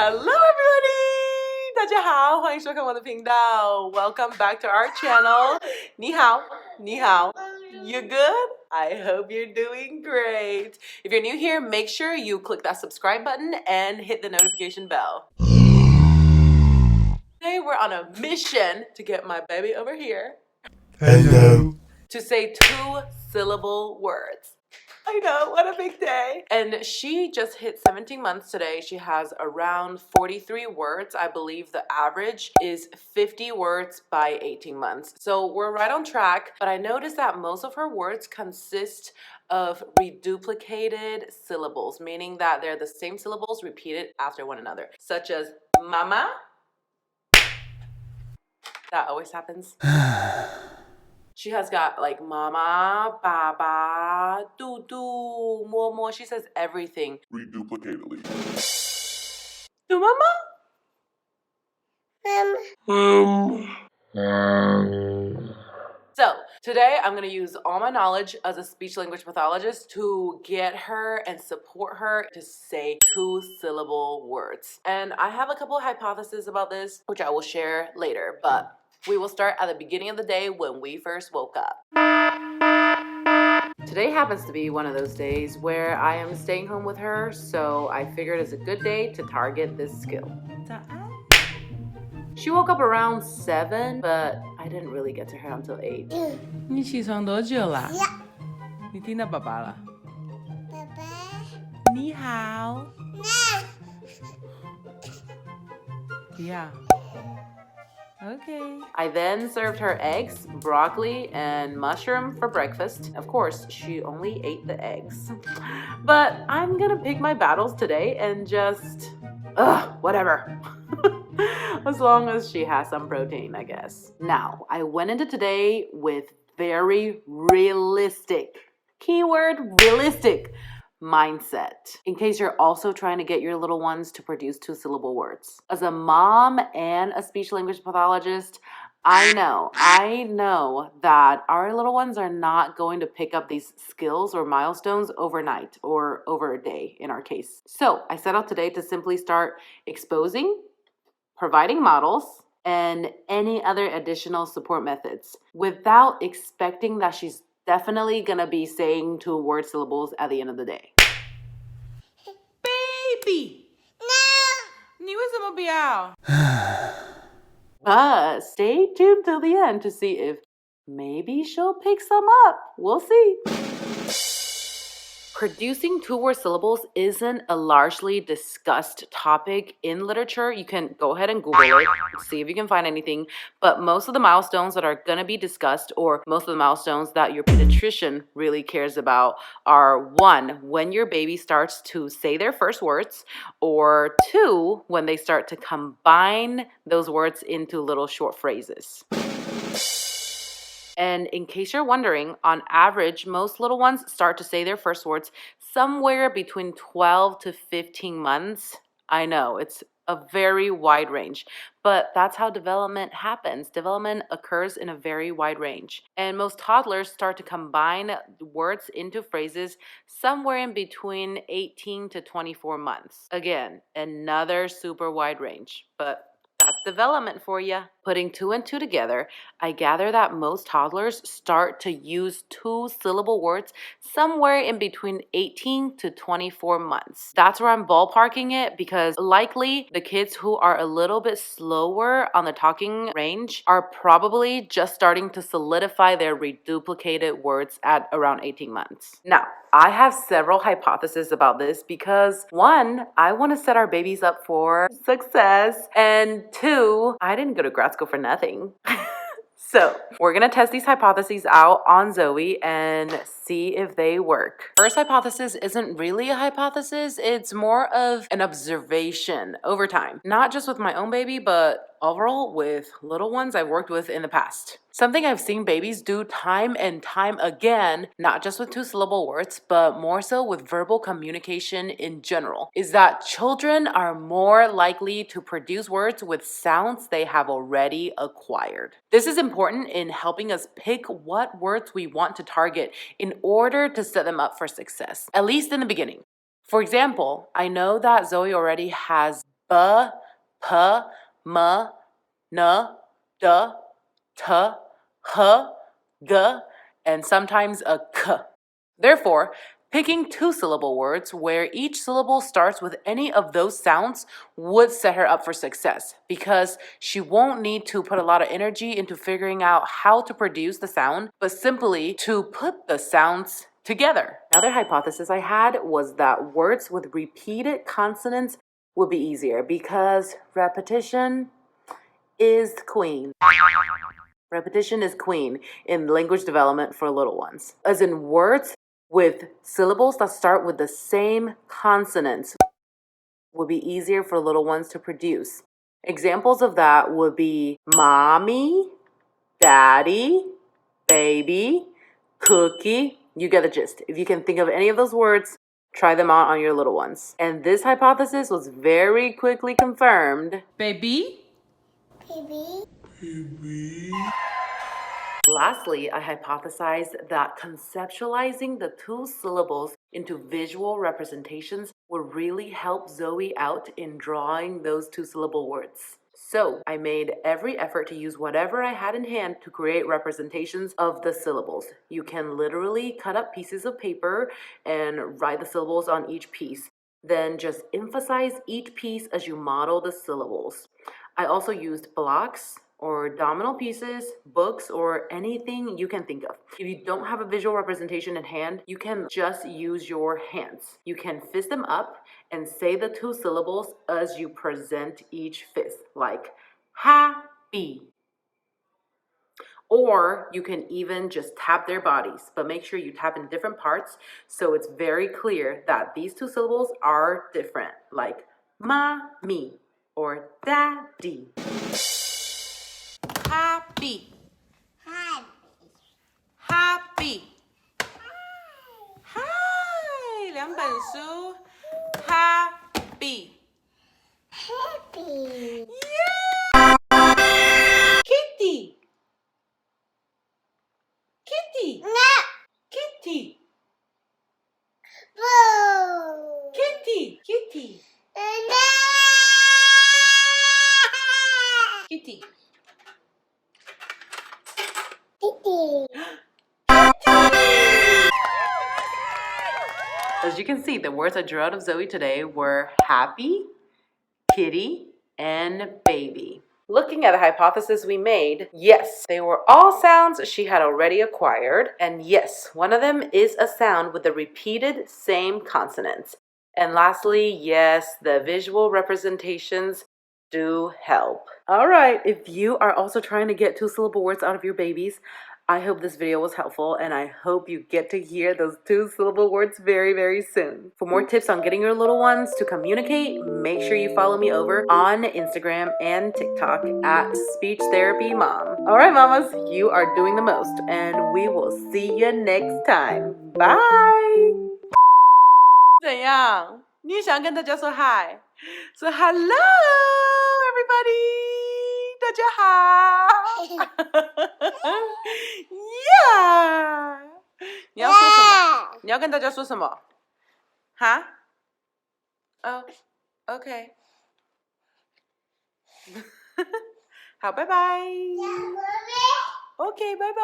Hello everybody! 大家好，欢迎收看我的频道。Welcome back to our channel. 你好，你好。You good? I hope you're doing great. If you're new here, make sure you click that subscribe button and hit the notification bell. Today we're on a mission to get my baby over here. Hello. To say two-syllable words. I know, what a big day. And she just hit 17 months today. She has around 43 words. I believe the average is 50 words by 18 months. So we're right on track, but I noticed that most of her words consist of reduplicated syllables, meaning that they're the same syllables repeated after one another, such as mama. That always happens. She has got like mama, baba, doo-doo, momo. She says everything Reduplicatedly. to mama. So today I'm going to use all my knowledge as a speech language pathologist to get her and support her to say two-syllable words. And I have a couple of hypotheses about this, which I will share later, but we will start at the beginning of the day when we first woke up. Today happens to be one of those days where I am staying home with her, so I figured it's a good day to target this skill. She woke up around 7, but I didn't really get to her until 8. 你起床多久啦？你听到爸爸了？爸爸，你好。Yeah. Okay. I then served her eggs, broccoli, and mushroom for breakfast. Of course, she only ate the eggs. But I'm gonna pick my battles today and just... whatever. As long as she has some protein, I guess. Now, I went into today with very realistic, keyword realistic, mindset. In case you're also trying to get your little ones to produce two-syllable words. As a mom and a speech language pathologist, I know that our little ones are not going to pick up these skills or milestones overnight or over a day in our case. So I set out today to simply start exposing, providing models, and any other additional support methods without expecting that she's definitely gonna be saying two word syllables at the end of the day. Baby. No. 你为什么不要？ But stay tuned till the end to see if maybe she'll pick some up. We'll see. Producing two-word syllables isn't a largely discussed topic in literature. You can go ahead and Google it, see if you can find anything. But most of the milestones that are going to be discussed, or most of the milestones that your pediatrician really cares about, are 1, when your baby starts to say their first words, or 2, when they start to combine those words into little short phrases. And in case you're wondering, on average, most little ones start to say their first words somewhere between 12 to 15 months. I know, it's a very wide range, but that's how development happens. Development occurs in a very wide range. And most toddlers start to combine words into phrases somewhere in between 18 to 24 months. Again, another super wide range, but that's development for you. Putting 2 and 2 together, I gather that most toddlers start to use two-syllable words somewhere in between 18 to 24 months. That's where I'm ballparking it because likely the kids who are a little bit slower on the talking range are probably just starting to solidify their reduplicated words at around 18 months. Now, I have several hypotheses about this because 1, I want to set our babies up for success, and 2, I didn't go to grad school for nothing. So we're going to test these hypotheses out on Zoe and see if they work. First hypothesis isn't really a hypothesis. It's more of an observation over time. Not just with my own baby, but overall with little ones I've worked with in the past. Something I've seen babies do time and time again, not just with two-syllable words, but more so with verbal communication in general, is that children are more likely to produce words with sounds they have already acquired. This is important in helping us pick what words we want to target in order to set them up for success, at least in the beginning. For example, I know that Zoe already has b, p, m, n, d, t, h, g, and sometimes a k. Therefore, picking two-syllable words where each syllable starts with any of those sounds would set her up for success because she won't need to put a lot of energy into figuring out how to produce the sound, but simply to put the sounds together. Another hypothesis I had was that words with repeated consonants would be easier because repetition is queen. Repetition is queen in language development for little ones. As in words with syllables that start with the same consonants would be easier for little ones to produce. Examples of that would be mommy, daddy, baby, cookie. You get the gist. If you can think of any of those words, try them out on your little ones. And this hypothesis was very quickly confirmed. Baby. Lastly, I hypothesized that conceptualizing the two syllables into visual representations would really help Zoe out in drawing those two-syllable words. So I made every effort to use whatever I had in hand to create representations of the syllables. You can literally cut up pieces of paper and write the syllables on each piece. Then just emphasize each piece as you model the syllables. I also used blocks or domino pieces, books, or anything you can think of. If you don't have a visual representation in hand, you can just use your hands. You can fist them up and say the two syllables as you present each fist, like happy. Or you can even just tap their bodies, but make sure you tap in different parts so it's very clear that these two syllables are different, like mommy or daddy. Happy. Happy. Hi， 两本书。Happy. Yeah. Kitty. Kitty. Kitty. Kitty. Kitty. Kitty. As you can see, the words I drew out of Zoe today were happy, kitty, and baby. Looking at the hypothesis we made, yes, they were all sounds she had already acquired. And yes, one of them is a sound with the repeated same consonants. And lastly, yes, the visual representations do help. All right, if you are also trying to get two-syllable words out of your babies, I hope this video was helpful, and I hope you get to hear those two-syllable words very, very soon. For more tips on getting your little ones to communicate, make sure you follow me over on Instagram and TikTok at Speech Therapy Mom. All right, mamas, you are doing the most, and we will see you next time. Bye! 怎样？你也想跟大家说 hi？ 说 hello everybody！ 大家好！Yeah！ 你要说什么？你要跟大家说什么？哈？哦 ，OK。好，拜拜。OK，拜拜。